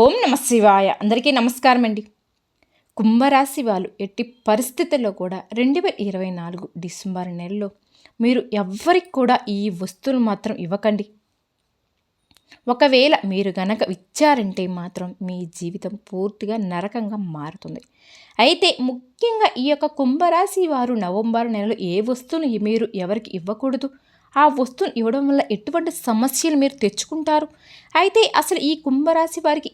ఓం నమ శివాయ. అందరికీ నమస్కారం అండి. కుంభరాశి వాళ్ళు ఎట్టి పరిస్థితుల్లో కూడా 2024 డిసెంబర్ నెలలో మీరు ఎవ్వరికి కూడా ఈ వస్తువులు మాత్రం ఇవ్వకండి. ఒకవేళ మీరు గనక ఇచ్చారంటే మాత్రం మీ జీవితం పూర్తిగా నరకంగా మారుతుంది. అయితే ముఖ్యంగా ఈ యొక్క కుంభరాశి వారు నవంబర్ నెలలో ఏ వస్తువును మీరు ఎవరికి ఇవ్వకూడదు, ఆ వస్తువును ఇవ్వడం వల్ల ఎటువంటి సమస్యలు మీరు తెచ్చుకుంటారు. అయితే అసలు ఈ కుంభరాశి వారికి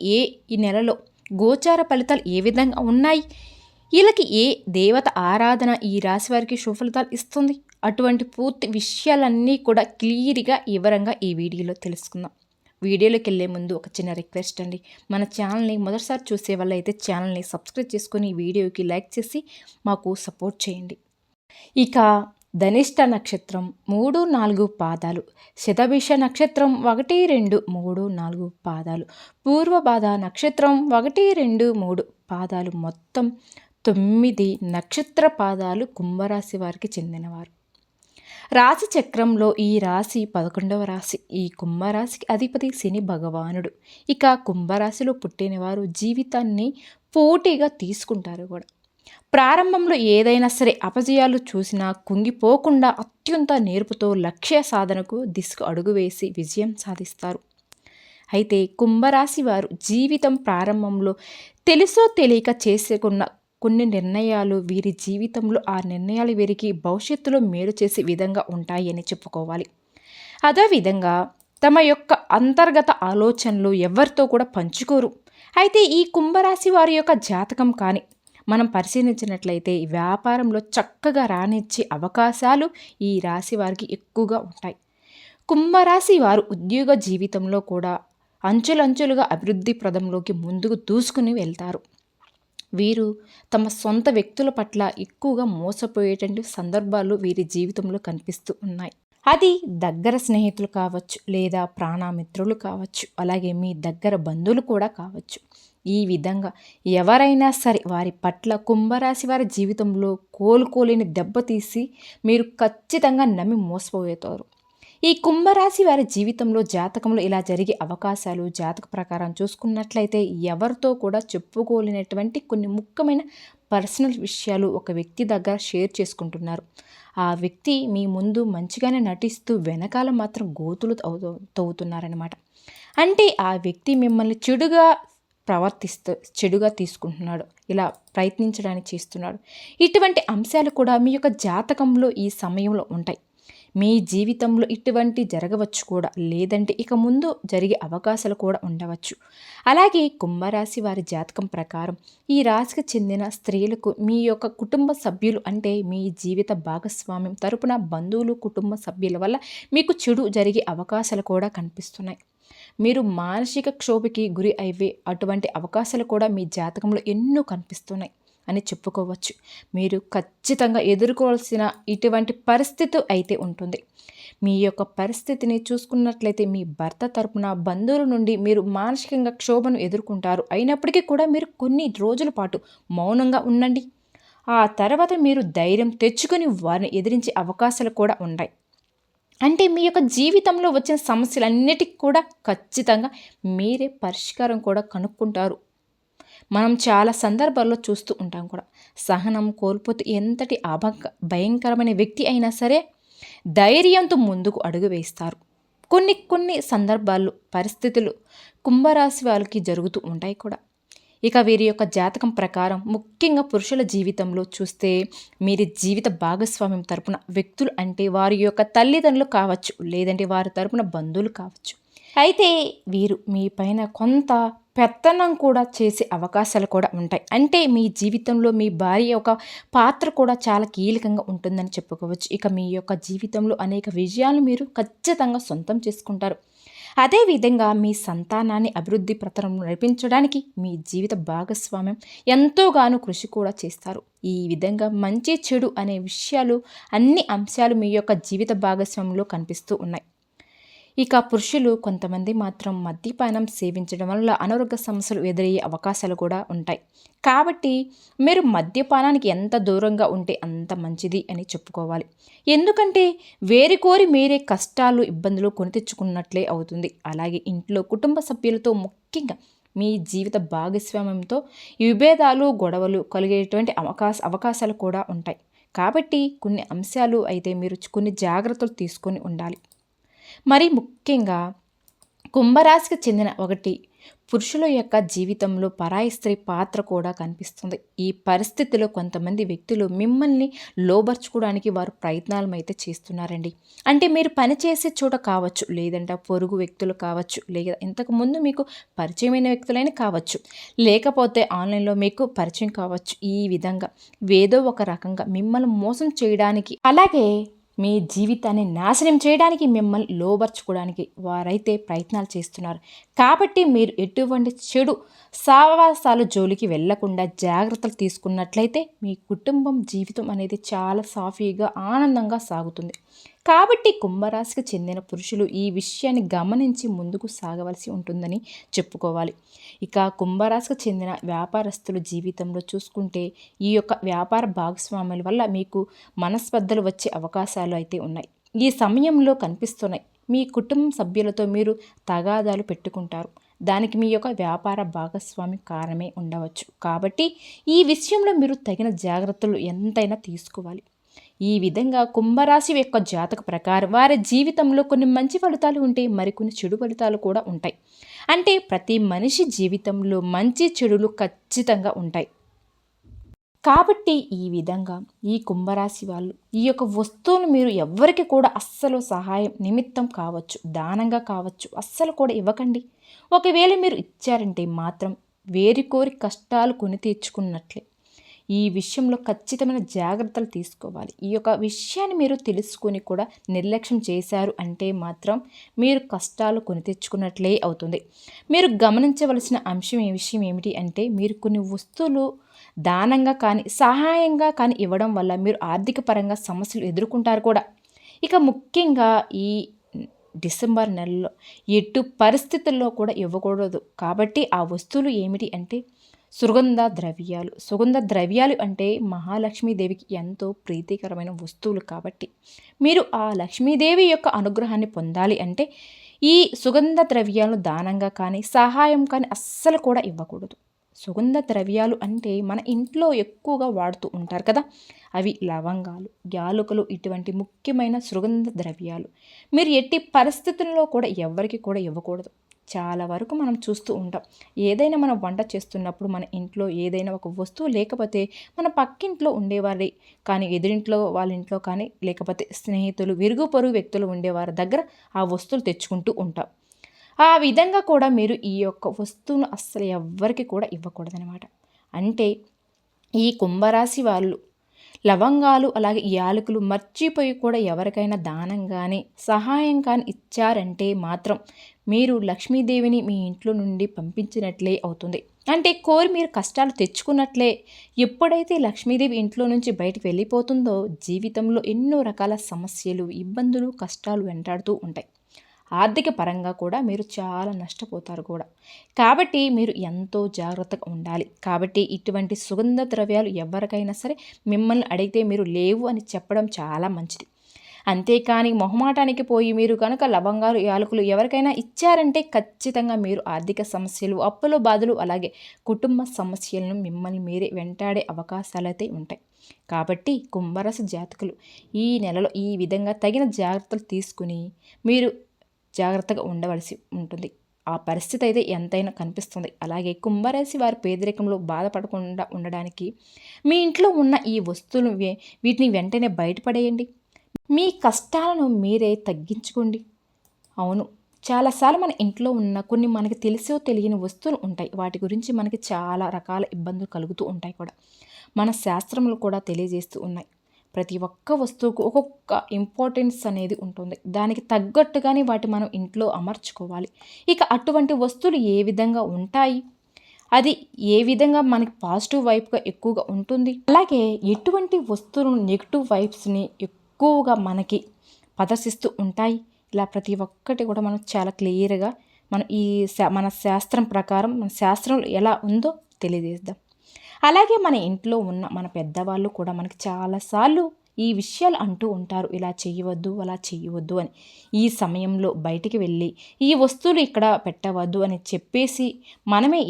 ఈ నెలలో గోచార ఫలితాలు ఏ విధంగా ఉన్నాయి, వీళ్ళకి ఏ దేవత ఆరాధన ఈ రాశి వారికి సుఫలితాలు ఇస్తుంది, అటువంటి పూర్తి విషయాలన్నీ కూడా క్లియర్గా వివరంగా ఈ వీడియోలో తెలుసుకుందాం. వీడియోలోకి వెళ్ళే ముందు ఒక చిన్న రిక్వెస్ట్ అండి. మన ఛానల్ని మొదటిసారి చూసే వాళ్ళు అయితే ఛానల్ని సబ్స్క్రైబ్ చేసుకొని వీడియోకి లైక్ చేసి మాకు సపోర్ట్ చేయండి. ఇక ధనిష్ట నక్షత్రం 3-4 పాదాలు, శతభిష నక్షత్రం 1-2-3-4 పాదాలు, పూర్వభాద నక్షత్రం 1-2-3 పాదాలు, మొత్తం 9 నక్షత్ర పాదాలు కుంభరాశి వారికి చెందినవారు. రాశి చక్రంలో ఈ రాశి 11వ రాశి. ఈ కుంభరాశికి అధిపతి శని భగవానుడు. ఇక కుంభరాశిలో పుట్టినవారు జీవితాన్ని పోటీగా తీసుకుంటారు కూడా. ప్రారంభంలో ఏదైనా సరే అపజయాలు చూసినా కుంగిపోకుండా అత్యంత నేర్పుతో లక్ష్య సాధనకు దిశకు అడుగు వేసి విజయం సాధిస్తారు. అయితే కుంభరాశి వారు జీవితం ప్రారంభంలో తెలుసో తెలియక చేసుకున్న కొన్ని నిర్ణయాలు వీరి జీవితంలో ఆ నిర్ణయాలు వీరికి భవిష్యత్తులో మేలు చేసే విధంగా ఉంటాయి అని చెప్పుకోవాలి. అదేవిధంగా తమ యొక్క అంతర్గత ఆలోచనలు ఎవరితో కూడా పంచుకోరు. అయితే ఈ కుంభరాశి వారి యొక్క జాతకం కానీ మనం పరిశీలించినట్లయితే వ్యాపారంలో చక్కగా రానిచ్చే అవకాశాలు ఈ రాశి వారికి ఎక్కువగా ఉంటాయి. కుంభరాశి వారు ఉద్యోగ జీవితంలో కూడా అంచులంచులుగా అభివృద్ధి ప్రదంలోకి ముందుకు దూసుకుని వెళ్తారు. వీరు తమ సొంత వ్యక్తుల పట్ల ఎక్కువగా మోసపోయేటువంటి సందర్భాలు వీరి జీవితంలో కనిపిస్తూ ఉన్నాయి. అది దగ్గర స్నేహితులు కావచ్చు, లేదా ప్రాణమిత్రులు కావచ్చు, అలాగే మీ దగ్గర బంధువులు కూడా కావచ్చు. ఈ విధంగా ఎవరైనా సరే వారి పట్ల కుంభరాశి వారి జీవితంలో కోలుకోలేని దెబ్బతీసి మీరు ఖచ్చితంగా నమ్మి మోసపోతారు. ఈ కుంభరాశి వారి జీవితంలో జాతకంలో ఇలా జరిగే అవకాశాలు జాతక ప్రకారం చూసుకున్నట్లయితే ఎవరితో కూడా చెప్పుకోలేనటువంటి కొన్ని ముఖ్యమైన పర్సనల్ విషయాలు ఒక వ్యక్తి దగ్గర షేర్ చేసుకుంటున్నారు. ఆ వ్యక్తి మీ ముందు మంచిగానే నటిస్తూ వెనకాల మాత్రం గోతులు తవ్వుతున్నారనమాట. అంటే ఆ వ్యక్తి మిమ్మల్ని చెడుగా తీసుకుంటున్నాడు, ఇలా ప్రయత్నించడానికి చేస్తున్నాడు. ఇటువంటి అంశాలు కూడా మీ యొక్క జాతకంలో ఈ సమయంలో ఉంటాయి. మీ జీవితంలో ఇటువంటి జరగవచ్చు కూడా, లేదంటే ఇక ముందు జరిగే అవకాశాలు కూడా ఉండవచ్చు. అలాగే కుంభరాశి వారి జాతకం ప్రకారం ఈ రాశికి చెందిన స్త్రీలకు మీ యొక్క కుటుంబ సభ్యులు అంటే మీ జీవిత భాగస్వామ్యం తరపున బంధువులు కుటుంబ సభ్యుల వల్ల మీకు చెడు జరిగే అవకాశాలు కూడా కనిపిస్తున్నాయి. మీరు మానసిక క్షోభకి గురి అయ్యే అటువంటి అవకాశాలు కూడా మీ జాతకంలో ఎన్నో కనిపిస్తున్నాయి అని చెప్పుకోవచ్చు. మీరు ఖచ్చితంగా ఎదుర్కోవాల్సిన ఇటువంటి పరిస్థితి అయితే ఉంటుంది. మీ యొక్క పరిస్థితిని చూసుకున్నట్లయితే మీ భర్త తరపున బంధువుల నుండి మీరు మానసికంగా క్షోభను ఎదుర్కొంటారు. అయినప్పటికీ కూడా మీరు కొన్ని రోజుల పాటు మౌనంగా ఉండండి. ఆ తర్వాత మీరు ధైర్యం తెచ్చుకొని వారిని ఎదిరించే అవకాశాలు కూడా ఉన్నాయి. అంటే మీ యొక్క జీవితంలో వచ్చిన సమస్యలన్నిటికీ కూడా ఖచ్చితంగా మీరే పరిష్కారం కూడా కనుక్కుంటారు. మనం చాలా సందర్భాల్లో చూస్తూ ఉంటాం కూడా. సహనం కోల్పోతే ఎంతటి భయంకరమైన వ్యక్తి అయినా సరే ధైర్యంతో ముందుకు అడుగు వేస్తారు. కొన్ని సందర్భాలు పరిస్థితులు కుంభరాశి వాళ్ళకి జరుగుతూ ఉంటాయి కూడా. ఇక వీరి యొక్క జాతకం ప్రకారం ముఖ్యంగా పురుషుల జీవితంలో చూస్తే మీరు జీవిత భాగస్వామ్యం తరపున వ్యక్తులు అంటే వారి యొక్క తల్లిదండ్రులు కావచ్చు, లేదంటే వారి తరపున బంధువులు కావచ్చు. అయితే వీరు మీ పైన కొంత పెత్తనం కూడా చేసే అవకాశాలు కూడా ఉంటాయి. అంటే మీ జీవితంలో మీ భార్య యొక్క పాత్ర కూడా చాలా కీలకంగా ఉంటుందని చెప్పుకోవచ్చు. ఇక మీ యొక్క జీవితంలో అనేక విజయాలు మీరు ఖచ్చితంగా సొంతం చేసుకుంటారు. అదేవిధంగా మీ సంతానాన్ని అభివృద్ధి పథంలో నడిపించడానికి మీ జీవిత భాగస్వామ్యం ఎంతోగానో కృషి కూడా చేస్తారు. ఈ విధంగా మంచి చెడు అనే విషయాలు అన్ని అంశాలు మీ యొక్క జీవిత భాగస్వామ్యంలో కనిపిస్తూ ఉన్నాయి. ఇక పురుషులు కొంతమంది మాత్రం మద్యపానం సేవించడం వల్ల అనారోగ్య సమస్యలు ఎదురయ్యే అవకాశాలు కూడా ఉంటాయి. కాబట్టి మీరు మద్యపానానికి ఎంత దూరంగా ఉంటే అంత మంచిది అని చెప్పుకోవాలి. ఎందుకంటే వేరి కోరి మీరే కష్టాలు ఇబ్బందులు కొని తెచ్చుకున్నట్లే అవుతుంది. అలాగే ఇంట్లో కుటుంబ సభ్యులతో ముఖ్యంగా మీ జీవిత భాగస్వామ్యంతో విభేదాలు గొడవలు కలిగేటువంటి అవకాశాలు కూడా ఉంటాయి. కాబట్టి కొన్ని అంశాలు అయితే మీరు కొన్ని జాగ్రత్తలు తీసుకొని ఉండాలి. మరి ముఖ్యంగా కుంభరాశికి చెందిన ఒకటి పురుషుల యొక్క జీవితంలో పరాయి స్త్రీ పాత్ర కూడా కనిపిస్తుంది. ఈ పరిస్థితిలో కొంతమంది వ్యక్తులు మిమ్మల్ని లోబర్చుకోవడానికి వారు ప్రయత్నాలు అయితే చేస్తున్నారండి. అంటే మీరు పనిచేసే చోట కావచ్చు, లేదంటే పొరుగు వ్యక్తులు కావచ్చు, లేదా ఇంతకుముందు మీకు పరిచయమైన వ్యక్తులైనా కావచ్చు, లేకపోతే ఆన్లైన్లో మీకు పరిచయం కావచ్చు. ఈ విధంగా ఏదో ఒక రకంగా మిమ్మల్ని మోసం చేయడానికి, అలాగే మీ జీవితాన్ని నాశనం చేయడానికి, మిమ్మల్ని లోబర్చుకోవడానికి వారైతే ప్రయత్నాలు చేస్తున్నారు. కాబట్టి మీరు ఎటువంటి చెడు సావాసాలు జోలికి వెళ్లకుండా జాగ్రత్తలు తీసుకున్నట్లయితే మీ కుటుంబం జీవితం అనేది చాలా సాఫీగా ఆనందంగా సాగుతుంది. కాబట్టి కుంభరాశికి చెందిన పురుషులు ఈ విషయాన్ని గమనించి ముందుకు సాగవలసి ఉంటుందని చెప్పుకోవాలి. ఇక కుంభరాశికి చెందిన వ్యాపారస్తుల జీవితంలో చూసుకుంటే ఈ యొక్క వ్యాపార భాగస్వాముల వల్ల మీకు మనస్పర్ధలు వచ్చే అవకాశాలు అయితే ఉన్నాయి. ఈ సమయంలో కనిపిస్తున్నాయి. మీ కుటుంబ సభ్యులతో మీరు తగాదాలు పెట్టుకుంటారు. దానికి మీ యొక్క వ్యాపార భాగస్వామి కారణమే ఉండవచ్చు. కాబట్టి ఈ విషయంలో మీరు తగిన జాగ్రత్తలు ఎంతైనా తీసుకోవాలి. ఈ విధంగా కుంభరాశి యొక్క జాతక ప్రకారం వారి జీవితంలో కొన్ని మంచి ఫలితాలు ఉంటే మరికొన్ని చెడు ఫలితాలు కూడా ఉంటాయి. అంటే ప్రతి మనిషి జీవితంలో మంచి చెడులు ఖచ్చితంగా ఉంటాయి. కాబట్టి ఈ విధంగా ఈ కుంభరాశి వాళ్ళు ఈ యొక్క వస్తువును మీరు ఎవ్వరికి కూడా అస్సలు సహాయం నిమిత్తం కావచ్చు, దానంగా కావచ్చు, అస్సలు కూడా ఇవ్వకండి. ఒకవేళ మీరు ఇచ్చారంటే మాత్రం వేరి కోరి కష్టాలు కొని తీర్చుకున్నట్లే. ఈ విషయంలో ఖచ్చితమైన జాగ్రత్తలు తీసుకోవాలి. ఈ యొక్క విషయాన్ని మీరు తెలుసుకొని కూడా నిర్లక్ష్యం చేశారు అంటే మాత్రం మీరు కష్టాలు కొని తెచ్చుకున్నట్లే అవుతుంది. మీరు గమనించవలసిన విషయం ఏమిటి అంటే మీరు కొన్ని వస్తువులు దానంగా కానీ సహాయంగా కానీ ఇవ్వడం వల్ల మీరు ఆర్థిక పరంగా సమస్యలు ఎదుర్కొంటారు కూడా. ఇక ముఖ్యంగా ఈ డిసెంబర్ నెలలో ఎటు పరిస్థితుల్లో కూడా ఇవ్వకూడదు. కాబట్టి ఆ వస్తువులు ఏమిటి అంటే సుగంధ ద్రవ్యాలు అంటే మహాలక్ష్మీదేవికి ఎంతో ప్రీతికరమైన వస్తువులు. కాబట్టి మీరు ఆ లక్ష్మీదేవి యొక్క అనుగ్రహాన్ని పొందాలి అంటే ఈ సుగంధ ద్రవ్యాలను దానంగా కానీ సహాయం కానీ అస్సలు కూడా ఇవ్వకూడదు. సుగంధ ద్రవ్యాలు అంటే మన ఇంట్లో ఎక్కువగా వాడుతూ ఉంటారు కదా, అవి లవంగాలు, యాలకులు, ఇటువంటి ముఖ్యమైన సుగంధ ద్రవ్యాలు మీరు ఎట్టి పరిస్థితుల్లో కూడా ఎవరికి కూడా ఇవ్వకూడదు. చాలా వరకు మనం చూస్తూ ఉంటాం. ఏదైనా మనం వంట చేస్తున్నప్పుడు మన ఇంట్లో ఏదైనా ఒక వస్తువు లేకపోతే మన పక్కింట్లో ఉండేవారి కానీ, ఎదురింట్లో వాళ్ళ ఇంట్లో కానీ, లేకపోతే స్నేహితులు, విరుగు పొరుగు వ్యక్తులు ఉండేవారి దగ్గర ఆ వస్తువులు తెచ్చుకుంటూ ఉంటాం. ఆ విధంగా కూడా మీరు ఈ యొక్క వస్తువును అస్సలు ఎవ్వరికి కూడా ఇవ్వకూడదనమాట. అంటే ఈ కుంభరాశి వాళ్ళు లవంగాలు అలాగే యాలకులు మర్చిపోయి కూడా ఎవరికైనా దానం కానీ సహాయం కానీ ఇచ్చారంటే మాత్రం మీరు లక్ష్మీదేవిని మీ ఇంట్లో నుండి పంపించినట్లే అవుతుంది. అంటే కోరి మీరు కష్టాలు తెచ్చుకున్నట్లే. ఎప్పుడైతే లక్ష్మీదేవి ఇంట్లో నుంచి బయటికి వెళ్ళిపోతుందో జీవితంలో ఎన్నో రకాల సమస్యలు, ఇబ్బందులు, కష్టాలు వెంటాడుతూ ఉంటాయి. ఆర్థిక పరంగా కూడా మీరు చాలా నష్టపోతారు కూడా. కాబట్టి మీరు ఎంతో జాగ్రత్తగా ఉండాలి. కాబట్టి ఇటువంటి సుగంధ ద్రవ్యాలు ఎవరికైనా సరే మిమ్మల్ని అడిగితే మీరు లేవు అని చెప్పడం చాలా మంచిది. అంతేకాని మొహమాటానికి పోయి మీరు కనుక లవంగాలు, యాలకులు ఎవరికైనా ఇచ్చారంటే ఖచ్చితంగా మీరు ఆర్థిక సమస్యలు, అప్పుల బాధలు, అలాగే కుటుంబ సమస్యలను మిమ్మల్ని మీరే వెంటాడే అవకాశాలైతే ఉంటాయి. కాబట్టి కుంభరాశి జాతకులు ఈ నెలలో ఈ విధంగా తగిన జాగ్రత్తలు తీసుకుని మీరు జాగ్రత్తగా ఉండవలసి ఉంటుంది. ఆ పరిస్థితి అయితే ఎంతైనా కనిపిస్తుంది. అలాగే కుంభరాశి వారి పేదరికంలో బాధపడకుండా ఉండడానికి మీ ఇంట్లో ఉన్న ఈ వస్తువులు వీటిని వెంటనే బయటపడేయండి. మీ కష్టాలను మీరే తగ్గించుకోండి. అవును, చాలాసార్లు మన ఇంట్లో ఉన్న కొన్ని మనకి తెలిసో తెలియని వస్తువులు ఉంటాయి. వాటి గురించి మనకి చాలా రకాల ఇబ్బందులు కలుగుతూ ఉంటాయి కూడా. మన శాస్త్రములు కూడా తెలియజేస్తూ ఉన్నాయి. ప్రతి ఒక్క వస్తువుకు ఒక్కొక్క ఇంపార్టెన్స్ అనేది ఉంటుంది. దానికి తగ్గట్టుగానే వాటి మనం ఇంట్లో అమర్చుకోవాలి. ఇక అటువంటి వస్తువులు ఏ విధంగా ఉంటాయి, అది ఏ విధంగా మనకి పాజిటివ్ వైపుగా ఎక్కువగా ఉంటుంది, అలాగే ఎటువంటి వస్తువులను నెగిటివ్ వైబ్స్ని ఎక్కువగా మనకి ప్రదర్శిస్తూ ఉంటాయి, ఇలా ప్రతి ఒక్కటి కూడా మనం చాలా క్లియర్గా మనం మన శాస్త్రం ప్రకారం మన శాస్త్రం ఎలా ఉందో తెలియజేద్దాం. అలాగే మన ఇంట్లో ఉన్న మన పెద్దవాళ్ళు కూడా మనకి చాలాసార్లు ఈ విషయాలు అంటూ ఉంటారు, ఇలా చేయవద్దు అలా చేయవద్దు అని. ఈ సమయంలో బయటికి వెళ్ళి ఈ వస్తువులు ఇక్కడ పెట్టవద్దు అని చెప్పేసి మనమే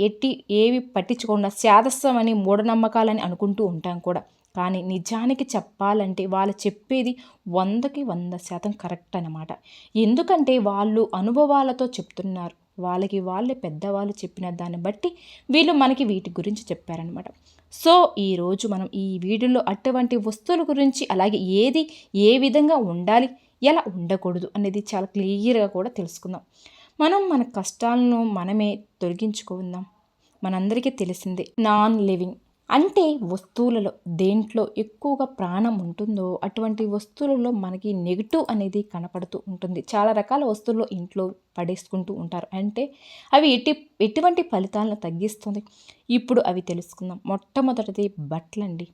ఏవి పట్టించకుండా శాదస్తం మూఢనమ్మకాలని అనుకుంటూ ఉంటాం కూడా. కానీ నిజానికి చెప్పాలంటే వాళ్ళు చెప్పేది 100% కరెక్ట్ అన్నమాట. ఎందుకంటే వాళ్ళు అనుభవాలతో చెప్తున్నారు. వాళ్ళే పెద్దవాళ్ళు చెప్పిన దాన్ని బట్టి వీళ్ళు మనకి వీటి గురించి చెప్పారనమాట. సో ఈరోజు మనం ఈ వీడియోలో అటువంటి వస్తువుల గురించి, అలాగే ఏది ఏ విధంగా ఉండాలి, ఎలా ఉండకూడదు అనేది చాలా క్లియర్గా కూడా తెలుసుకుందాం. మనం మన కష్టాలను మనమే తొలగించుకుందాం. మనందరికీ తెలిసిందే, నాన్ లివింగ్ అంటే వస్తువులలో దేంట్లో ఎక్కువగా ప్రాణం ఉంటుందో అటువంటి వస్తువులలో మనకి నెగిటివ్ అనేది కనపడుతూ ఉంటుంది. చాలా రకాల వస్తువుల్లో ఇంట్లో పడేసుకుంటూ ఉంటారు. అంటే అవి ఎటువంటి ఫలితాలను తగ్గిస్తుంది. ఇప్పుడు అవి తెలుసుకుందాం. మొట్టమొదటిది బట్టలండి.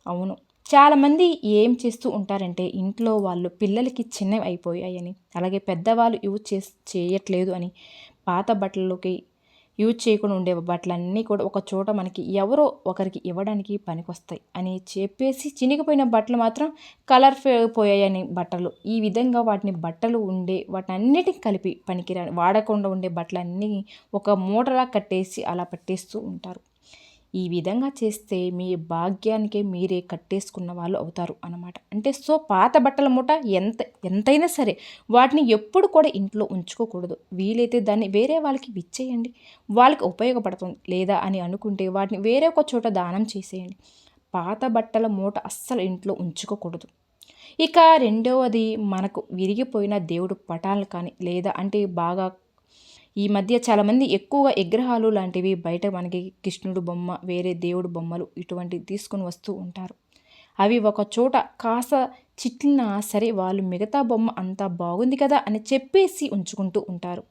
అవును, చాలామంది ఏం చేస్తూ ఉంటారంటే ఇంట్లో వాళ్ళు పిల్లలకి చిన్నవి అయిపోయాయని, అలాగే పెద్దవాళ్ళు చేయట్లేదు అని పాత బట్టల్లోకి యూజ్ చేయకుండా ఉండే బట్టలన్నీ కూడా ఒక చోట మనకి ఎవరో ఒకరికి ఇవ్వడానికి పనికొస్తాయి అని చెప్పేసి చినిగిపోయిన బట్టలు మాత్రం కలర్ పోయాయని బట్టలు, ఈ విధంగా వాటినన్నిటికి కలిపి పనికిరాని వాడకుండా ఉండే బట్టలన్నీ ఒక మూటలా కట్టేసి అలా పెట్టేస్తూ ఉంటారు. ఈ విధంగా చేస్తే మీ భాగ్యానికే మీరే కట్టేసుకున్న వాళ్ళు అవుతారు అన్నమాట. అంటే సో పాత బట్టల మూట ఎంతైనా సరే వాటిని ఎప్పుడు కూడా ఇంట్లో ఉంచుకోకూడదు. వీలైతే దాన్ని వేరే వాళ్ళకి ఇచ్చేయండి, వాళ్ళకి ఉపయోగపడుతుంది. లేదా అని అనుకుంటే వాటిని వేరే ఒక చోట దానం చేసేయండి. పాత బట్టల మూట అస్సలు ఇంట్లో ఉంచుకోకూడదు. ఇక రెండవది, మనకు విరిగిపోయిన దేవుడు పటాలు కానీ, లేదా అంటే బాగా ఈ మధ్య చాలామంది ఎక్కువగా విగ్రహాలు లాంటివి బయట మనకి కృష్ణుడు బొమ్మ, వేరే దేవుడు బొమ్మలు ఇటువంటివి తీసుకుని వస్తూ ఉంటారు. అవి ఒక చోట కాస్త చిట్లినా సరే వాళ్ళు మిగతా బొమ్మ అంతా బాగుంది కదా అని చెప్పేసి ఉంచుకుంటూ ఉంటారు.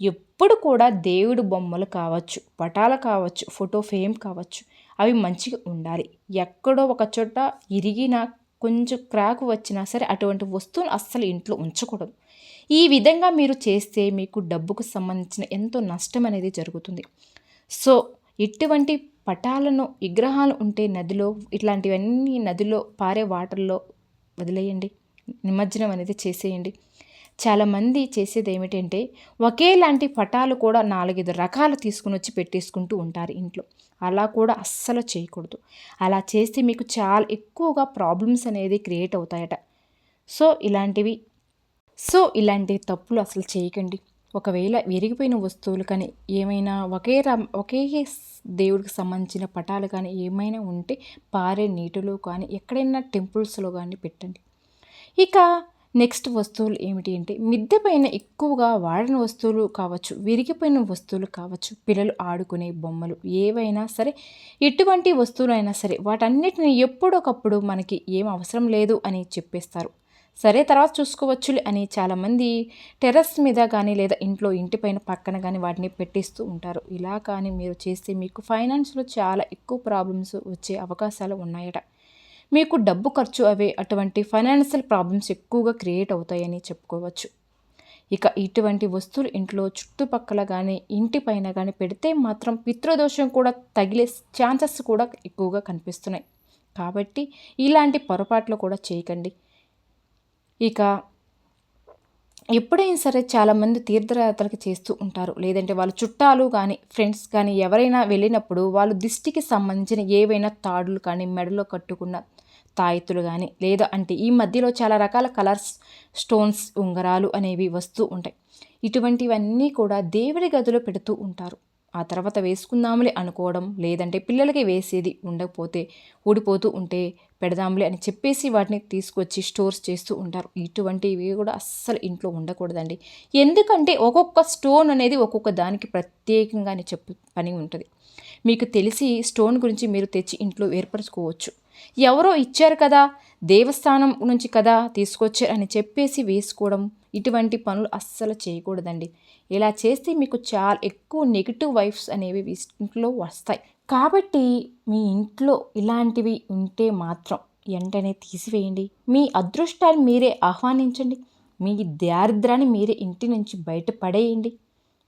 ఎప్పుడు కూడా దేవుడు బొమ్మలు కావచ్చు, పటాలు కావచ్చు, ఫోటో ఫ్రేమ్ కావచ్చు, అవి మంచిగా ఉండాలి. ఎక్కడో ఒక చోట ఇరిగినా కొంచెం క్రాకు వచ్చినా సరే అటువంటి వస్తువులు అస్సలు ఇంట్లో ఉంచకూడదు. ఈ విధంగా మీరు చేస్తే మీకు డబ్బుకు సంబంధించిన ఎంతో నష్టం అనేది జరుగుతుంది. సో ఎటువంటి పటాలను, విగ్రహాలు ఉంటే ఇట్లాంటివన్నీ నదిలో పారే వాటర్లో వదిలేయండి, నిమజ్జనం అనేది చేసేయండి. చాలామంది చేసేది ఏమిటంటే ఒకేలాంటి పటాలు కూడా 4-5 రకాలు తీసుకుని వచ్చి పెట్టేసుకుంటూ ఉంటారు ఇంట్లో. అలా కూడా అస్సలు చేయకూడదు. అలా చేస్తే మీకు చాలా ఎక్కువగా ప్రాబ్లమ్స్ అనేది క్రియేట్ అవుతాయట. సో ఇలాంటి తప్పులు అసలు చేయకండి. ఒకవేళ విరిగిపోయిన వస్తువులు కానీ ఏమైనా ఒకే దేవుడికి సంబంధించిన పటాలు కానీ ఏమైనా ఉంటే పారే నీటిలో కానీ ఎక్కడైనా టెంపుల్స్లో కానీ పెట్టండి. ఇక నెక్స్ట్ వస్తువులు ఏమిటి అంటే మిద్దె పైన ఎక్కువగా వాడిన వస్తువులు కావచ్చు, విరిగిపోయిన వస్తువులు కావచ్చు, పిల్లలు ఆడుకునే బొమ్మలు ఏవైనా సరే, ఎటువంటి వస్తువులైనా సరే వాటన్నిటిని ఎప్పుడొకప్పుడు మనకి ఏం అవసరం లేదు అని చెప్పేస్తారు. సరే తర్వాత చూసుకోవచ్చులే అని చాలామంది టెర్రస్ మీద కానీ లేదా ఇంటిపైన పక్కన కానీ వాటిని పెట్టేస్తూ ఉంటారు. ఇలా కానీ మీరు చేస్తే మీకు ఫైనాన్స్లో చాలా ఎక్కువ ప్రాబ్లమ్స్ వచ్చే అవకాశాలు ఉన్నాయట. మీకు డబ్బు ఖర్చు అటువంటి ఫైనాన్షియల్ ప్రాబ్లమ్స్ ఎక్కువగా క్రియేట్ అవుతాయని చెప్పుకోవచ్చు. ఇక ఇటువంటి వస్తువులు ఇంట్లో చుట్టుపక్కల కానీ ఇంటిపైన కానీ పెడితే మాత్రం పితృదోషం కూడా తగిలే ఛాన్సెస్ కూడా ఎక్కువగా కనిపిస్తున్నాయి. కాబట్టి ఇలాంటి పొరపాట్లు కూడా చేయకండి. ఇక ఎప్పుడైనా సరే చాలామంది తీర్థయాత్రలు చేస్తూ ఉంటారు, లేదంటే వాళ్ళ చుట్టాలు కానీ ఫ్రెండ్స్ కానీ ఎవరైనా వెళ్ళినప్పుడు వాళ్ళు దిష్టికి సంబంధించిన ఏవైనా తాడులు కానీ, మెడలో కట్టుకున్న తాయెత్తులు కానీ, లేదా అంటే ఈ మధ్యలో చాలా రకాల కలర్స్ స్టోన్స్, ఉంగరాలు అనేవి వస్తూ ఉంటాయి. ఇటువంటివన్నీ కూడా దేవుడి గదిలో పెడుతూ ఉంటారు. ఆ తర్వాత వేసుకుందాంలే అనుకోవడం, లేదంటే పిల్లలకి వేసేది ఉండకపోతే ఊడిపోతూ ఉంటే పెడదాంలే అని చెప్పేసి వాటిని తీసుకొచ్చి స్టోర్స్ చేస్తూ ఉంటారు. ఇటువంటివి కూడా అస్సలు ఇంట్లో ఉండకూడదండి. ఎందుకంటే ఒక్కొక్క స్టోన్ అనేది ఒక్కొక్క దానికి ప్రత్యేకంగా అని పని ఉంటుంది. మీకు తెలిసి స్టోన్ గురించి మీరు తెచ్చి ఇంట్లో ఏర్పరచుకోవచ్చు. ఎవరో ఇచ్చారు కదా, దేవస్థానం నుంచి కదా తీసుకొచ్చారు అని చెప్పేసి వేసుకోవడం, ఇటువంటి పనులు అస్సలు చేయకూడదండి. ఇలా చేస్తే మీకు చాలా ఎక్కువ నెగిటివ్ వైబ్స్ అనేవి ఇంట్లో వస్తాయి. కాబట్టి మీ ఇంట్లో ఇలాంటివి ఉంటే మాత్రం వెంటనే తీసివేయండి. మీ అదృష్టాన్ని మీరే ఆహ్వానించండి. మీ దారిద్రాన్ని మీరే ఇంటి నుంచి బయటపడేయండి.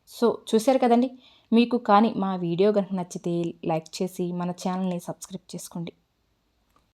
సో చూశారు కదండి. మీకు కానీ మా వీడియో కనుక నచ్చితే లైక్ చేసి మన ఛానల్ని సబ్స్క్రైబ్ చేసుకోండి.